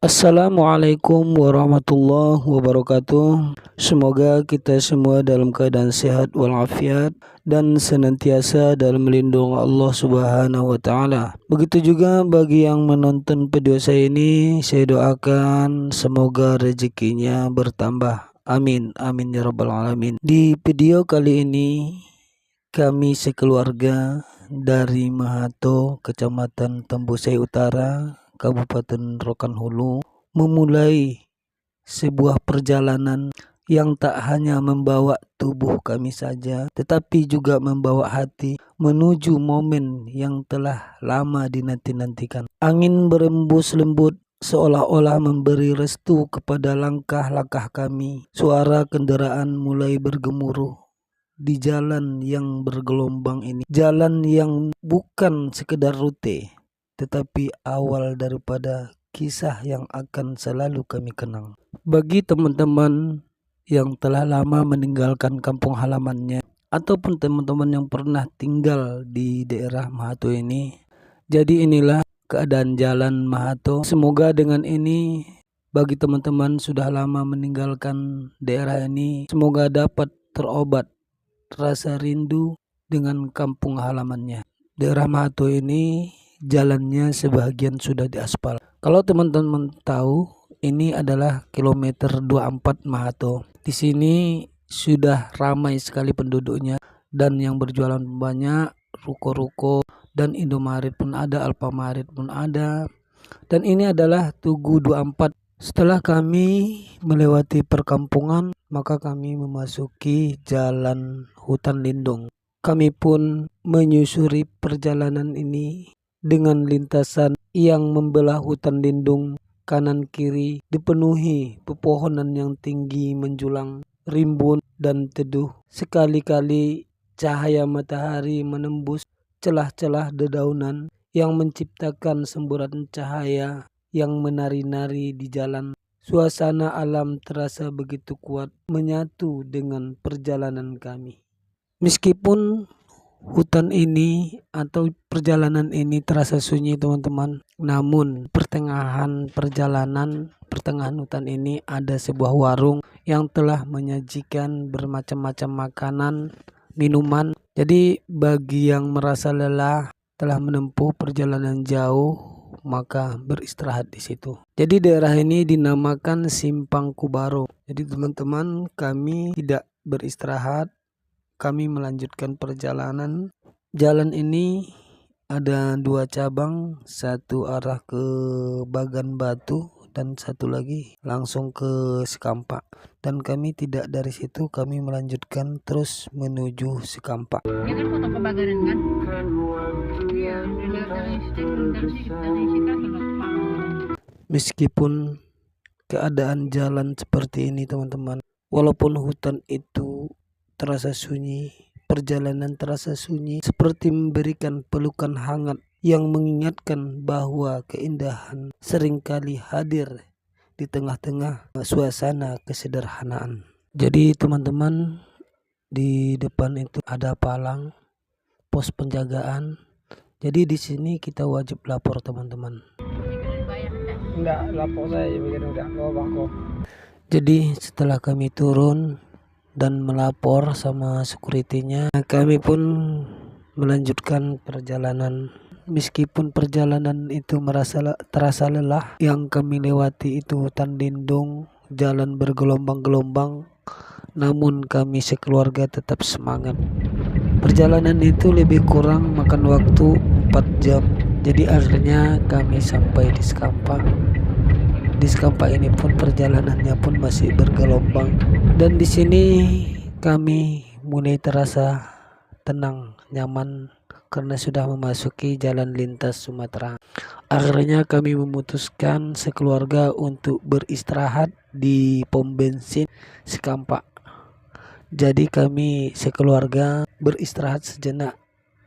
Assalamualaikum warahmatullahi wabarakatuh. Semoga kita semua dalam keadaan sehat walafiat dan senantiasa dalam lindung Allah Subhanahu wa taala. Begitu juga bagi yang menonton video saya ini, saya doakan semoga rezekinya bertambah. Amin amin ya rabbal alamin. Di video kali ini kami sekeluarga dari Mahato, Kecamatan Tembusai Utara, Kabupaten Rokan Hulu, memulai sebuah perjalanan yang tak hanya membawa tubuh kami saja, tetapi juga membawa hati menuju momen yang telah lama dinanti-nantikan. Angin berembus lembut seolah-olah memberi restu kepada langkah-langkah kami. Suara kendaraan mulai bergemuruh di jalan yang bergelombang ini, jalan yang bukan sekedar rute, tetapi awal daripada kisah yang akan selalu kami kenang. Bagi teman-teman yang telah lama meninggalkan kampung halamannya, ataupun teman-teman yang pernah tinggal di daerah Mahato ini, jadi inilah keadaan jalan Mahato. Semoga dengan ini bagi teman-teman sudah lama meninggalkan daerah ini, semoga dapat terobat rasa rindu dengan kampung halamannya. Daerah Mahato ini jalannya sebagian sudah diaspal. Kalau teman-teman tahu, ini adalah kilometer 24 Mahato. Di sini sudah ramai sekali penduduknya dan yang berjualan banyak, ruko-ruko dan Indomaret pun ada, Alfamaret pun ada. Dan ini adalah Tugu 24. Setelah kami melewati perkampungan, maka kami memasuki jalan hutan lindung. Kami pun menyusuri perjalanan ini dengan lintasan yang membelah hutan lindung kanan kiri, dipenuhi pepohonan yang tinggi menjulang, rimbun dan teduh. Sekali-kali cahaya matahari menembus celah-celah dedaunan yang menciptakan semburan cahaya yang menari-nari di jalan. Suasana alam terasa begitu kuat menyatu dengan perjalanan kami. Meskipun hutan ini atau perjalanan ini terasa sunyi teman-teman, namun pertengahan hutan ini ada sebuah warung yang telah menyajikan bermacam-macam makanan, minuman. Jadi bagi yang merasa lelah telah menempuh perjalanan jauh, maka beristirahat di situ. Jadi daerah ini dinamakan Simpang Kubaro. Jadi teman-teman, kami tidak beristirahat, kami melanjutkan perjalanan. Jalan ini ada dua cabang, satu arah ke Bagan Batu dan satu lagi langsung ke Sekampak. Dan kami tidak dari situ, kami melanjutkan terus menuju Sekampak. Ya kan foto kebakaran kan? Iya, Meskipun keadaan jalan seperti ini teman-teman, walaupun hutan itu terasa sunyi, perjalanan terasa sunyi, seperti memberikan pelukan hangat yang mengingatkan bahwa keindahan seringkali hadir di tengah-tengah suasana kesederhanaan. Jadi teman-teman, di depan itu ada palang, pos penjagaan. Jadi di sini kita wajib lapor teman-teman. Enggak, lapor saya begini udah kok. Jadi setelah kami turun dan melapor sama security-nya, kami pun melanjutkan perjalanan. Meskipun perjalanan itu terasa lelah, yang kami lewati itu hutan lindung, jalan bergelombang-gelombang, namun kami sekeluarga tetap semangat. Perjalanan itu lebih kurang makan waktu 4 jam. Jadi akhirnya kami sampai di Sekampak. Di Sekampak ini pun perjalanannya pun masih bergelombang, dan di sini kami mulai terasa tenang, nyaman karena sudah memasuki jalan lintas Sumatera. Akhirnya kami memutuskan sekeluarga untuk beristirahat di pom bensin Sekampak. Jadi kami sekeluarga beristirahat sejenak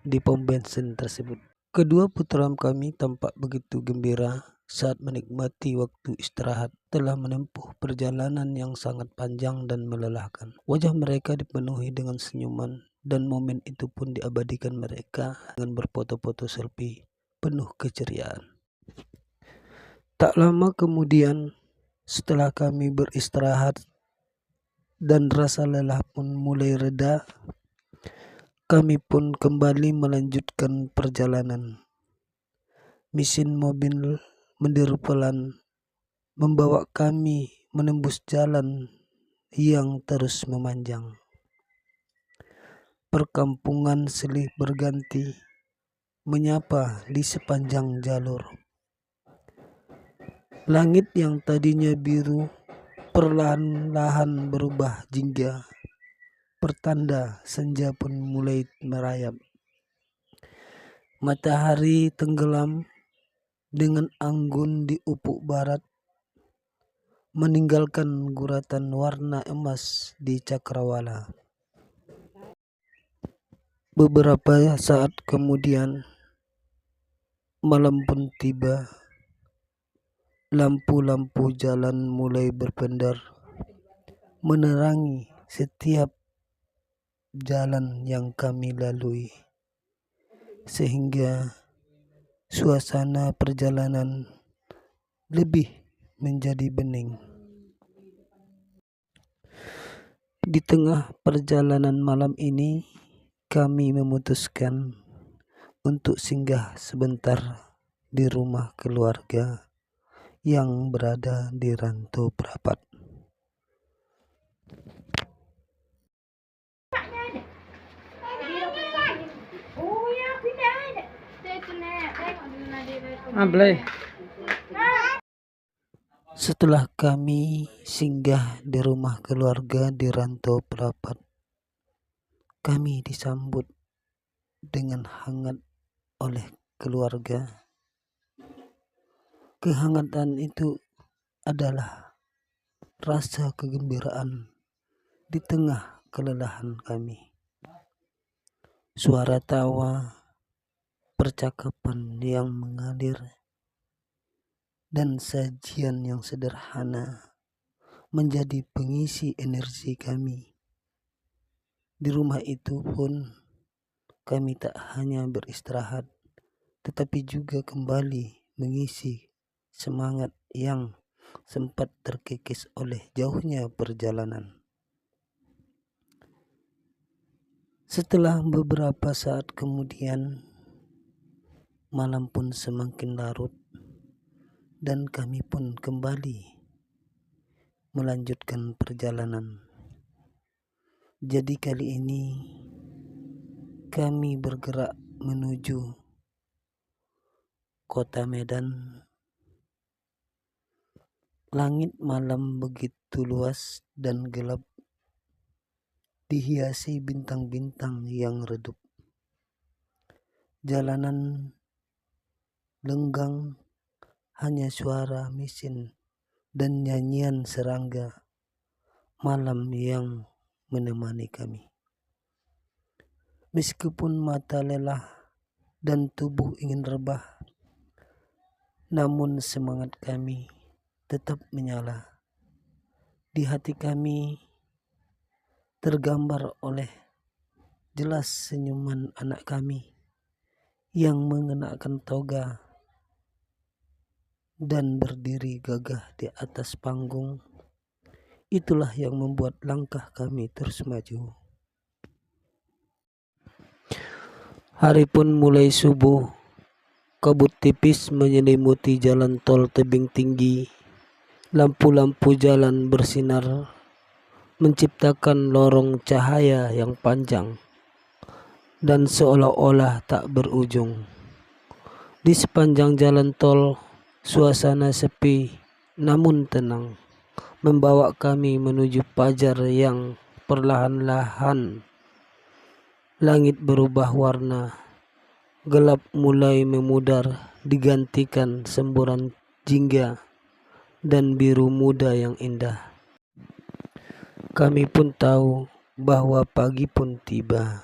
di pom bensin tersebut. Kedua putra kami tampak begitu gembira saat menikmati waktu istirahat. Telah menempuh perjalanan yang sangat panjang dan melelahkan. Wajah mereka dipenuhi dengan senyuman, dan momen itu pun diabadikan mereka dengan berfoto-foto selfie penuh keceriaan. Tak lama kemudian, setelah kami beristirahat dan rasa lelah pun mulai reda, kami pun kembali melanjutkan perjalanan. Mesin mobil menderu pelan, membawa kami menembus jalan yang terus memanjang. Perkampungan silih berganti menyapa di sepanjang jalur. Langit yang tadinya biru perlahan-lahan berubah jingga, pertanda senja pun mulai merayap. Matahari tenggelam dengan anggun di ufuk barat, meninggalkan guratan warna emas di cakrawala. Beberapa saat kemudian, malam pun tiba. Lampu-lampu jalan mulai berpendar, menerangi setiap jalan yang kami lalui, sehingga suasana perjalanan lebih menjadi bening. Di tengah perjalanan malam ini, kami memutuskan untuk singgah sebentar di rumah keluarga yang berada di Rantau Prapat. Setelah kami singgah di rumah keluarga di Rantau Prapat, kami disambut dengan hangat oleh keluarga. Kehangatan itu adalah rasa kegembiraan di tengah kelelahan kami. Suara tawa, percakapan yang mengalir, dan sajian yang sederhana menjadi pengisi energi kami. Di rumah itu pun kami tak hanya beristirahat, tetapi juga kembali mengisi semangat yang sempat terkikis oleh jauhnya perjalanan. Setelah beberapa saat kemudian, malam pun semakin larut dan kami pun kembali melanjutkan perjalanan. Jadi kali ini kami bergerak menuju kota Medan. Langit malam begitu luas dan gelap, dihiasi bintang-bintang yang redup. Jalanan lenggang, hanya suara mesin dan nyanyian serangga malam yang menemani kami. Meskipun mata lelah dan tubuh ingin rebah, namun semangat kami tetap menyala. Di hati kami tergambar oleh jelas senyuman anak kami yang mengenakan toga dan berdiri gagah di atas panggung. Itulah yang membuat langkah kami terus maju. Hari pun mulai subuh. Kabut tipis menyelimuti jalan tol tebing tinggi. Lampu-lampu jalan bersinar, menciptakan lorong cahaya yang panjang dan seolah-olah tak berujung. Di sepanjang jalan tol, suasana sepi namun tenang, membawa kami menuju fajar yang perlahan-lahan. Langit berubah warna, gelap mulai memudar digantikan semburan jingga dan biru muda yang indah. Kami pun tahu bahwa pagi pun tiba.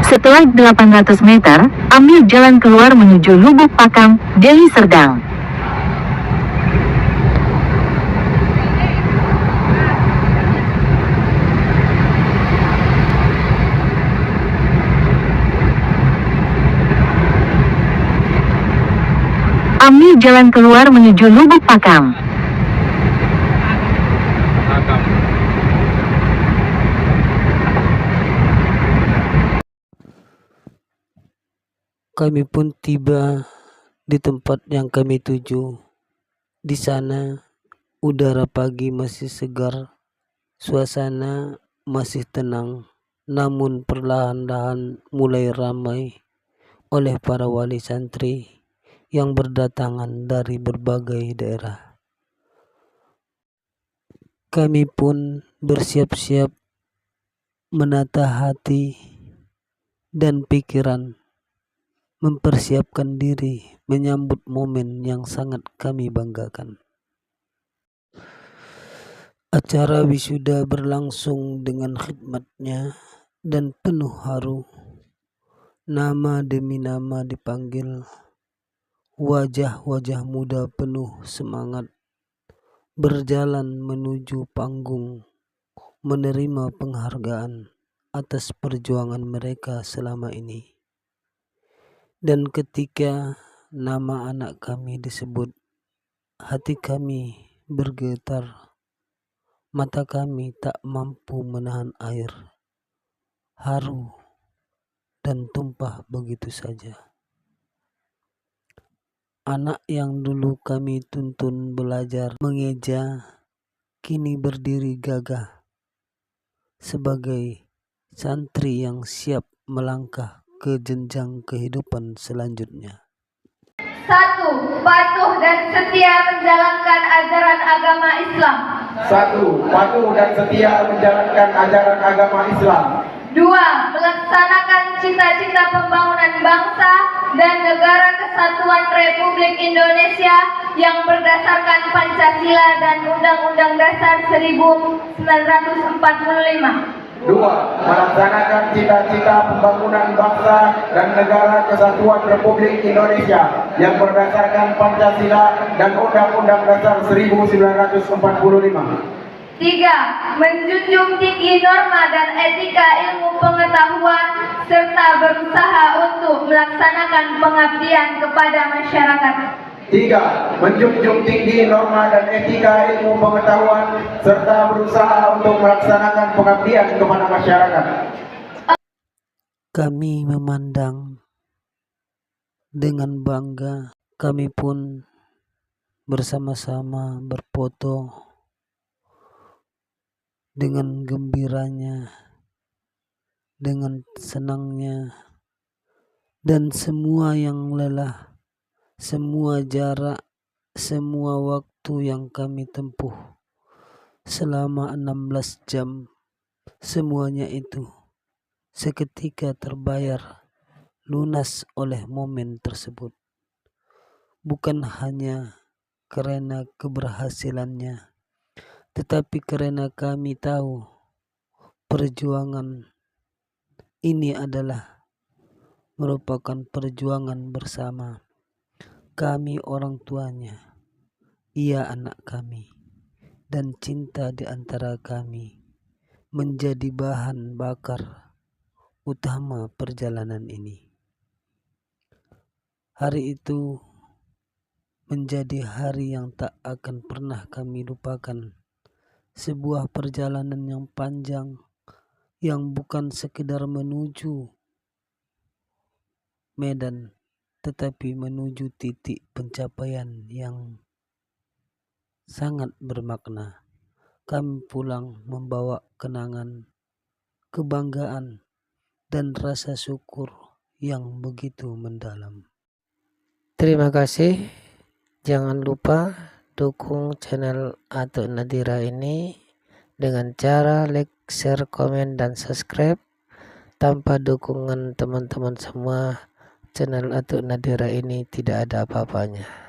Setelah 800 meter, ambil jalan keluar menuju Lubuk Pakam, Deli Serdang. Ambil jalan keluar menuju Lubuk Pakam. Kami pun tiba di tempat yang kami tuju. Di sana udara pagi masih segar, suasana masih tenang, namun perlahan-lahan mulai ramai oleh para wali santri yang berdatangan dari berbagai daerah. Kami pun bersiap-siap menata hati dan pikiran, mempersiapkan diri menyambut momen yang sangat kami banggakan. Acara wisuda berlangsung dengan khidmatnya dan penuh haru. Nama demi nama dipanggil, wajah-wajah muda penuh semangat berjalan menuju panggung menerima penghargaan atas perjuangan mereka selama ini. Dan ketika nama anak kami disebut, hati kami bergetar, mata kami tak mampu menahan air, haru dan tumpah begitu saja. Anak yang dulu kami tuntun belajar mengeja, kini berdiri gagah sebagai santri yang siap melangkah ke jenjang kehidupan selanjutnya. 1. Patuh dan setia menjalankan ajaran agama Islam. 1. Patuh dan setia menjalankan ajaran agama Islam. 2. Melaksanakan cita-cita pembangunan bangsa dan negara kesatuan Republik Indonesia yang berdasarkan Pancasila dan Undang-Undang Dasar 1945. 2. Melaksanakan cita-cita pembangunan bangsa dan negara kesatuan Republik Indonesia yang berdasarkan Pancasila dan Undang-Undang Dasar 1945. 3. Menjunjung tinggi norma dan etika ilmu pengetahuan serta berusaha untuk melaksanakan pengabdian kepada masyarakat. 3. Menjunjung tinggi norma dan etika ilmu pengetahuan serta berusaha untuk melaksanakan pengabdian kepada masyarakat. Kami memandang dengan bangga, kami pun bersama-sama berfoto dengan gembiranya, dengan senangnya, dan semua yang lelah, semua jarak, semua waktu yang kami tempuh selama 16 jam, semuanya itu seketika terbayar lunas oleh momen tersebut. Bukan hanya karena keberhasilannya, tetapi karena kami tahu perjuangan ini adalah merupakan perjuangan bersama. Kami orang tuanya, ia anak kami, dan cinta di antara kami menjadi bahan bakar utama perjalanan ini. Hari itu menjadi hari yang tak akan pernah kami lupakan. Sebuah perjalanan yang panjang, yang bukan sekedar menuju medan, tetapi menuju titik pencapaian yang sangat bermakna. Kami pulang membawa kenangan, kebanggaan, dan rasa syukur yang begitu mendalam. Terima kasih. Jangan lupa dukung channel Atuk Nadira ini dengan cara like, share, komen, dan subscribe. Tanpa dukungan teman-teman semua, channel Atuk Nadira ini tidak ada apa-apanya.